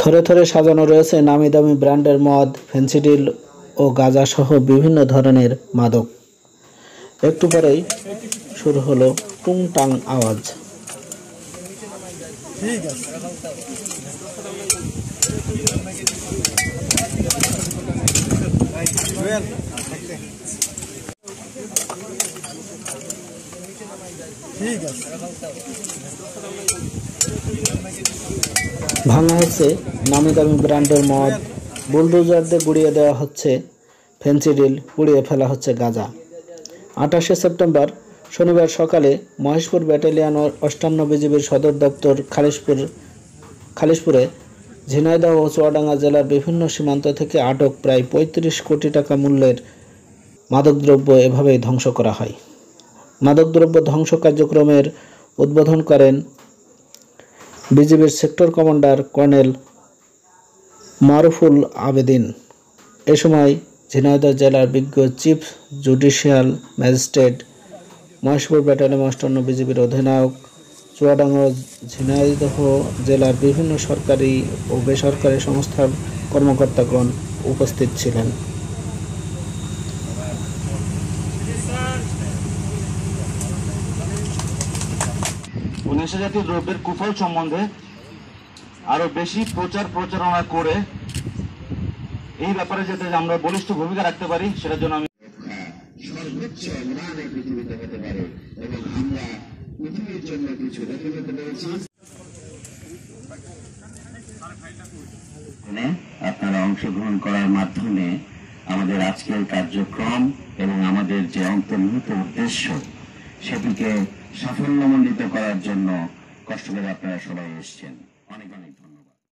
থরে থরে সাজানো রয়েছে নামি দামি ব্র্যান্ডের মদ, ফেন্সিডিল ও গাঁজা সহ বিভিন্ন ধরনের মাদক। একটু পরেই শুরু হলো টুংটাং আওয়াজ। ভাঙা হচ্ছে নামি দামি ব্র্যান্ডের মদ, বুলডোজারদের গুড়িয়ে দেওয়া হচ্ছে ফেন্সিডিল, পুড়িয়ে ফেলা হচ্ছে গাঁজা। 28শে সেপ্টেম্বর শনিবার সকালে মহেশপুর ব্যাটালিয়ন ও 58 বিজিবির সদর দপ্তর খালিশপুরে ঝিনাইদহ ও চুয়াডাঙ্গা জেলার বিভিন্ন সীমান্ত থেকে আটক প্রায় 35 কোটি টাকা মূল্যের মাদকদ্রব্য এভাবেই ধ্বংস করা হয়। মাদকদ্রব্য ধ্বংস কার্যক্রমের উদ্বোধন করেন বিজিবির sector commander colonel Maruful Abedin. এ সময় ঝিনাইদহ জেলার বিজ্ঞ chief judicial magistrate, Maheshpur battalion 58 বিজিবির অধিনায়ক, চুয়াডাঙ্গা ও ঝিনাইদহ জেলার বিভিন্ন সরকারি ও বেসরকারি সংস্থার কর্মকর্তাগণ উপস্থিত ছিলেন। নেশাজাতীয় দ্রব্যের কুফল সম্বন্ধে আরো বেশি প্রচারণা করে এই ব্যাপারে যাতে আমরা বলিষ্ঠ ভূমিকা রাখতে পারি, সেটার জন্য আমি সর্বোচ্চ উড়ানে পৃথিবীতে হতে পারে এবং আমরা পৃথিবীর জন্য কিছু রেখে যেতে পেরেছি। আপনারা অংশগ্রহণ করার মাধ্যমে আমাদের আজকের কার্যক্রম এবং আমাদের যে অন্তর্নিহিত উদ্দেশ্য সেটিকে সাফল্যমণ্ডিত করার জন্য কষ্ট করে আপনারা সবাই এসেছেন। অনেক অনেক